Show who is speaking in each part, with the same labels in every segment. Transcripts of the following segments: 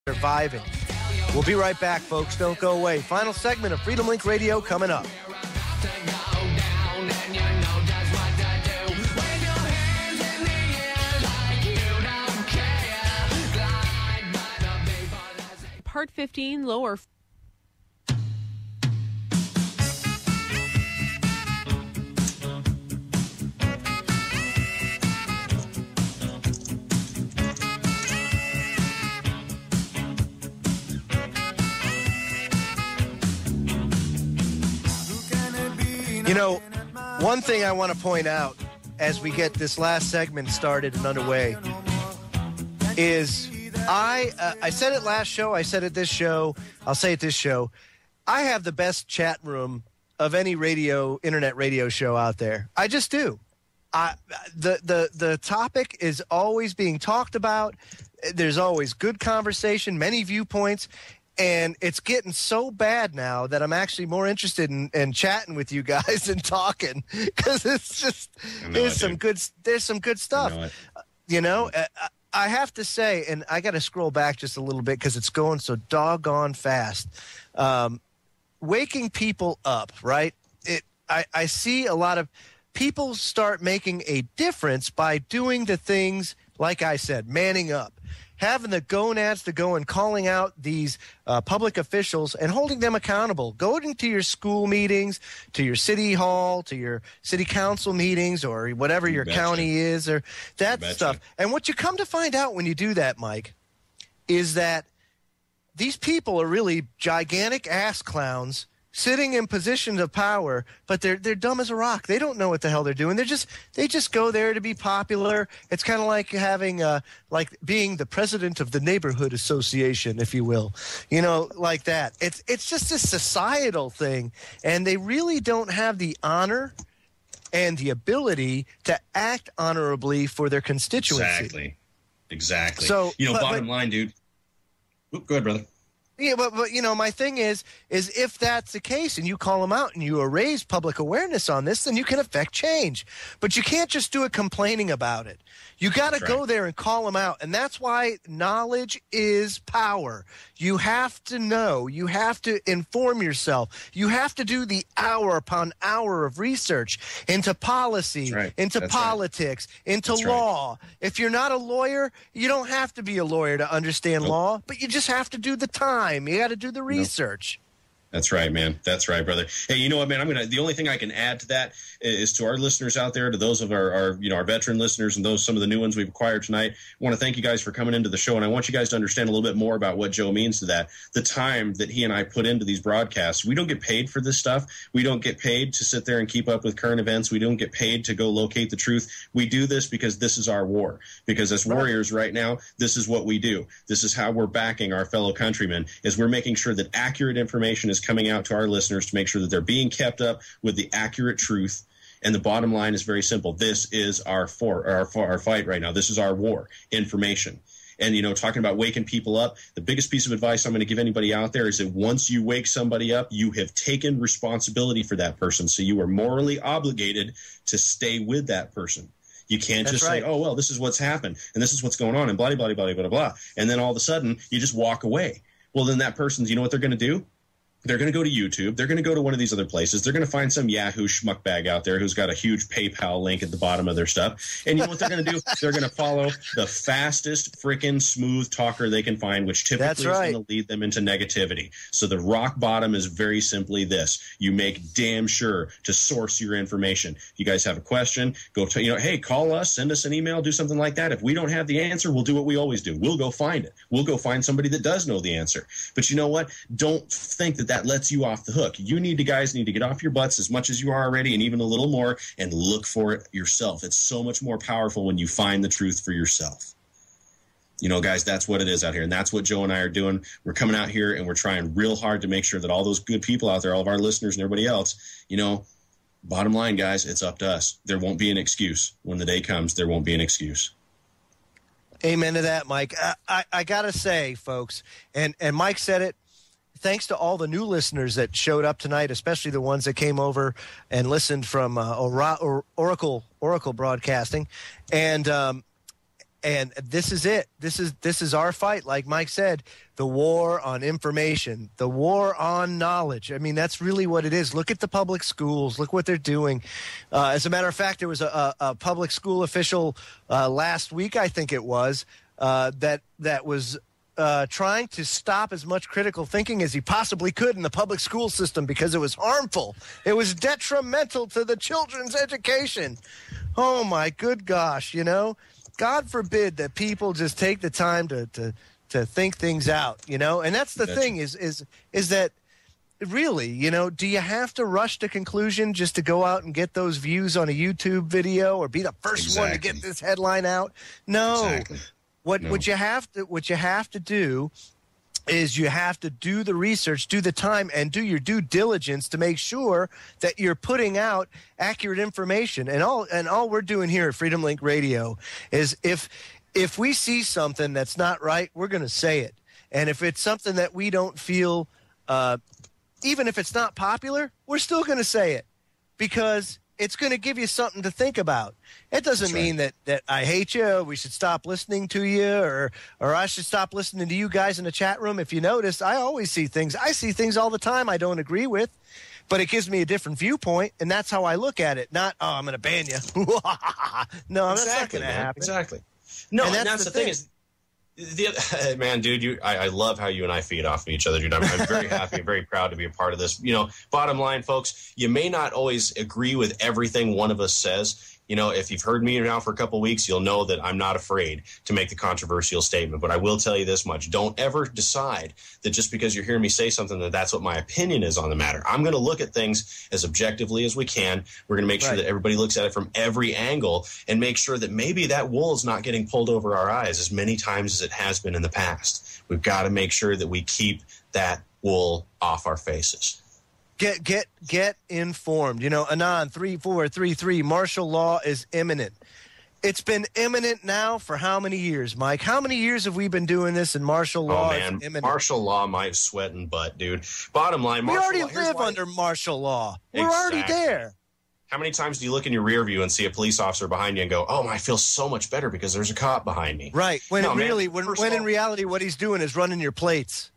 Speaker 1: surviving. We'll be right back, folks. Don't go away. Final segment of Freedomlink Radio coming up.
Speaker 2: Part 15, lower.
Speaker 1: You know, one thing I want to point out as we get this last segment started and underway is I said it last show, I said it this show, I'll say it this show. I have the best chat room of any internet radio show out there. I just do. The topic is always being talked about. There's always good conversation, many viewpoints. And it's getting so bad now that I'm actually more interested in chatting with you guys and talking, because it's just there's some good stuff. I have to say, and I got to scroll back just a little bit because it's going so doggone fast. Waking people up, right? I see a lot of people start making a difference by doing the things, like I said, manning up. Having the gonads to go and calling out these public officials and holding them accountable. Going to your school meetings, to your city hall, to your city council meetings, or whatever your county is, or that stuff. And what you come to find out when you do that, Mike, is that these people are really gigantic ass clowns sitting in positions of power, but they're dumb as a rock. They don't know what the hell they're doing. They just go there to be popular. It's kind of like having like being the president of the neighborhood association, if you will, like that. It's just a societal thing, and they really don't have the honor and the ability to act honorably for their constituency.
Speaker 3: Exactly. So bottom line, dude. Oop, go ahead, brother.
Speaker 1: Yeah, but my thing is if that's the case and you call them out and you raise public awareness on this, then you can affect change. But you can't just do it complaining about it. You got to go there and call them out. And that's why knowledge is power. You have to know. You have to inform yourself. You have to do the hour upon hour of research into policy, into politics, into law. If you're not a lawyer, you don't have to be a lawyer to understand law, but you just have to do the time. You got to do the research.
Speaker 3: That's right, man. That's right, brother. Hey, you know what, man? The only thing I can add to that is to our listeners out there, to those of our veteran listeners and some of the new ones we've acquired tonight. I want to thank you guys for coming into the show, and I want you guys to understand a little bit more about what Joe means to that. The time that he and I put into these broadcasts, we don't get paid for this stuff. We don't get paid to sit there and keep up with current events. We don't get paid to go locate the truth. We do this because this is our war. Because as warriors right now, this is what we do. This is how we're backing our fellow countrymen, is we're making sure that accurate information is coming out to our listeners to make sure that they're being kept up with the accurate truth. And the bottom line is very simple. This is our fight right now. This is our war, information. And, talking about waking people up, the biggest piece of advice I'm going to give anybody out there is that once you wake somebody up, you have taken responsibility for that person. So you are morally obligated to stay with that person. You can't just say, oh, well, this is what's happened and this is what's going on and blah, blah, blah, blah, blah, blah. And then all of a sudden you just walk away. Well, then that person's, you know what they're going to do? They're going to go to YouTube. They're going to go to one of these other places. They're going to find some Yahoo schmuckbag out there who's got a huge PayPal link at the bottom of their stuff. And you know what they're going to do? They're going to follow the fastest freaking smooth talker they can find, which typically is going to lead them into negativity. So the rock bottom is very simply this. You make damn sure to source your information. If you guys have a question, go to, hey, call us, send us an email, do something like that. If we don't have the answer, we'll do what we always do. We'll go find it. We'll go find somebody that does know the answer. But you know what? Don't think that lets you off the hook. You guys need to get off your butts as much as you are already, and even a little more, and look for it yourself. It's so much more powerful when you find the truth for yourself. Guys, that's what it is out here, and that's what Joe and I are doing. We're coming out here, and we're trying real hard to make sure that all those good people out there, all of our listeners and everybody else, bottom line, guys, it's up to us. There won't be an excuse. When the day comes, there won't be an excuse.
Speaker 1: Amen to that, Mike. I got to say, folks, and Mike said it, thanks to all the new listeners that showed up tonight, especially the ones that came over and listened from Oracle Broadcasting. And And this is it. This is our fight. Like Mike said, the war on information, the war on knowledge. I mean, that's really what it is. Look at the public schools. Look what they're doing. As a matter of fact, there was a public school official last week, I think it was, that was trying to stop as much critical thinking as he possibly could in the public school system because it was harmful. It was detrimental to the children's education. Oh, my good gosh, you know. God forbid that people just take the time to think things out, you know. And that's the thing is that really, you know, do you have to rush to conclusion just to go out and get those views on a YouTube video or be the first one to get this headline out? No.
Speaker 3: Exactly.
Speaker 1: What you have to do is you have to do the research, do the time, and do your due diligence to make sure that you're putting out accurate information. And all we're doing here at Freedomlink Radio is if we see something that's not right, we're going to say it. And if it's something that we don't feel, even if it's not popular, we're still going to say it because it's going to give you something to think about. It doesn't mean that I hate you, we should stop listening to you, or I should stop listening to you guys in the chat room. If you notice, I always see things. I see things all the time I don't agree with, but it gives me a different viewpoint, and that's how I look at it. Not, I'm going to ban you. No, that's not going to happen.
Speaker 3: Exactly. No, and that's the thing is, man, dude, I love how you and I feed off of each other, dude. I'm very happy and very proud to be a part of this. You know, bottom line, folks, you may not always agree with everything one of us says. You know, if you've heard me now for a couple of weeks, you'll know that I'm not afraid to make the controversial statement. But I will tell you this much. Don't ever decide that just because you're hearing me say something that's what my opinion is on the matter. I'm going to look at things as objectively as we can. We're going to make sure that everybody looks at it from every angle and make sure that maybe that wool is not getting pulled over our eyes as many times as it has been in the past. We've got to make sure that we keep that wool off our faces.
Speaker 1: Get informed. You know, Anon 3433, martial law is imminent. It's been imminent now for how many years, Mike? How many years have we been doing this, and martial law is imminent? Martial
Speaker 3: law might sweat and butt, dude. Bottom line,
Speaker 1: we already live under martial law. We're already there.
Speaker 3: How many times do you look in your rear view and see a police officer behind you and go, oh, I feel so much better because there's a cop behind me?
Speaker 1: Right. When in reality what he's doing is running your plates.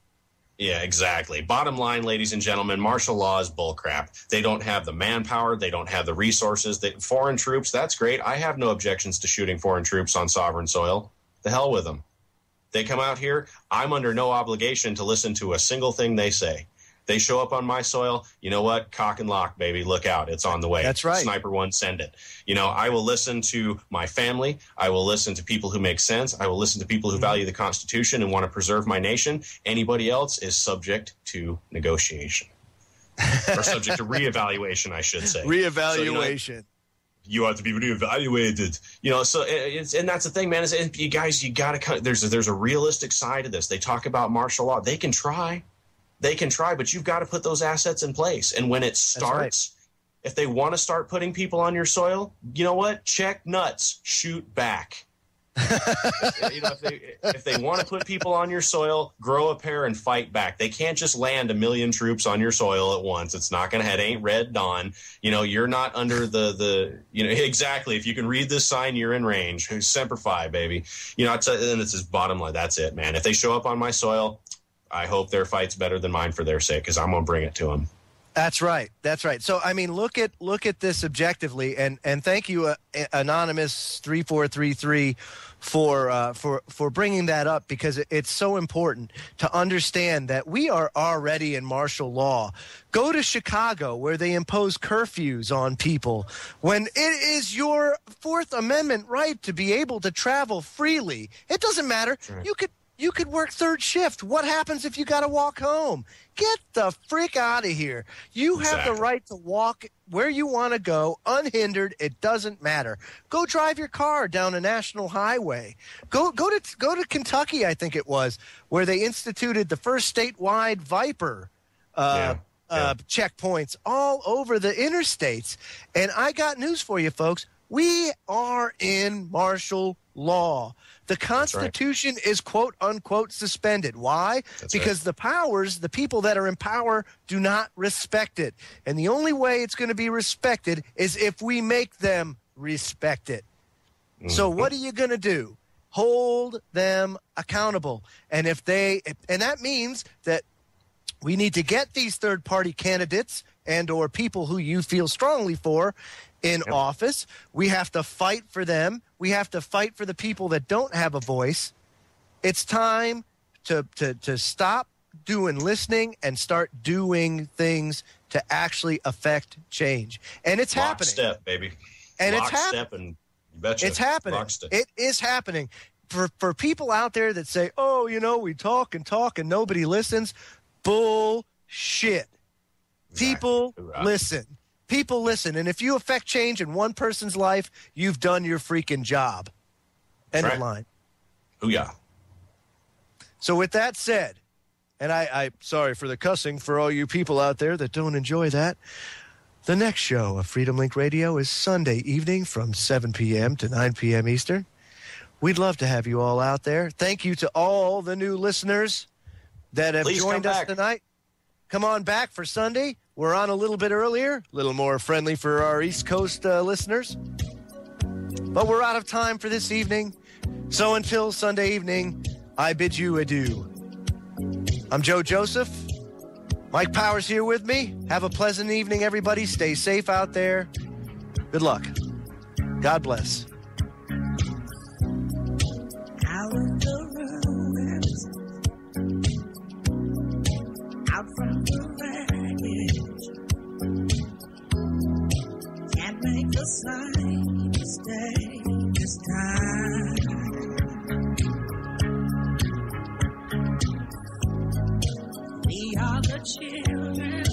Speaker 3: Yeah, exactly. Bottom line, ladies and gentlemen, martial law is bullcrap. They don't have the manpower. They don't have the resources. Foreign troops, that's great. I have no objections to shooting foreign troops on sovereign soil. The hell with them. They come out here. I'm under no obligation to listen to a single thing they say. They show up on my soil. You know what? Cock and lock, baby. Look out. It's on the way.
Speaker 1: That's right.
Speaker 3: Sniper one, send it. You know, I will listen to my family. I will listen to people who make sense. I will listen to people who value the Constitution and want to preserve my nation. Anybody else is subject to negotiation. Or subject to reevaluation, I should say.
Speaker 1: Reevaluation.
Speaker 3: So, you have to be reevaluated. You know, so and that's the thing, man. Is you guys, you got to. There's a realistic side to this. They talk about martial law. They can try. But you've got to put those assets in place. And when it starts, if they want to start putting people on your soil, you know what? Check nuts, shoot back. If they want to put people on your soil, grow a pair and fight back. They can't just land 1 million troops on your soil at once. It's not going to head. Ain't Red Dawn. You know, you're not under exactly. If you can read this sign, you're in range. Semper Fi, baby. You know, and it's his bottom line. That's it, man. If they show up on my soil, I hope their fight's better than mine for their sake, because I'm going to bring it to them.
Speaker 1: That's right. So, I mean, look at this objectively, and thank you, Anonymous 3433, for bringing that up, because it's so important to understand that we are already in martial law. Go to Chicago, where they impose curfews on people when it is your Fourth Amendment right to be able to travel freely. It doesn't matter. Right. You could work third shift. What happens if you got to walk home? Get the frick out of here. You have the right to walk where you want to go unhindered. It doesn't matter. Go drive your car down a national highway. Go to Kentucky, I think it was, where they instituted the first statewide Viper checkpoints all over the interstates. And I got news for you, folks. We are in martial law. The Constitution is quote unquote suspended. Why? Because the powers, the people that are in power, do not respect it. And the only way it's going to be respected is if we make them respect it. Mm-hmm. So what are you going to do? hold them accountable. And that means that we need to get these third-party candidates and or people who you feel strongly for in office. We have to fight for them. We have to fight for the people that don't have a voice. It's time to stop doing listening and start doing things to actually affect change. And it's happening.
Speaker 3: Lockstep, baby.
Speaker 1: And
Speaker 3: Lockstep, and you betcha.
Speaker 1: It's happening.
Speaker 3: Lockstep.
Speaker 1: It is happening. For people out there that say, oh, we talk and nobody listens, bullshit.
Speaker 3: Exactly.
Speaker 1: People listen. People listen. And if you affect change in one person's life, you've done your freaking job. End of line.
Speaker 3: Booyah.
Speaker 1: So with that said, and I sorry for the cussing for all you people out there that don't enjoy that, the next show of Freedom Link Radio is Sunday evening from 7 p.m. to 9 p.m. Eastern. We'd love to have you all out there. Thank you to all the new listeners that have joined us tonight. Come on back for Sunday. We're on a little bit earlier, a little more friendly for our East Coast listeners. But we're out of time for this evening. So until Sunday evening, I bid you adieu. I'm Joe Joseph. Mike Powers here with me. Have a pleasant evening, everybody. Stay safe out there. Good luck. God bless.
Speaker 4: Out of the ruins, out from the wreckage, can't make the same mistake this time. We are the children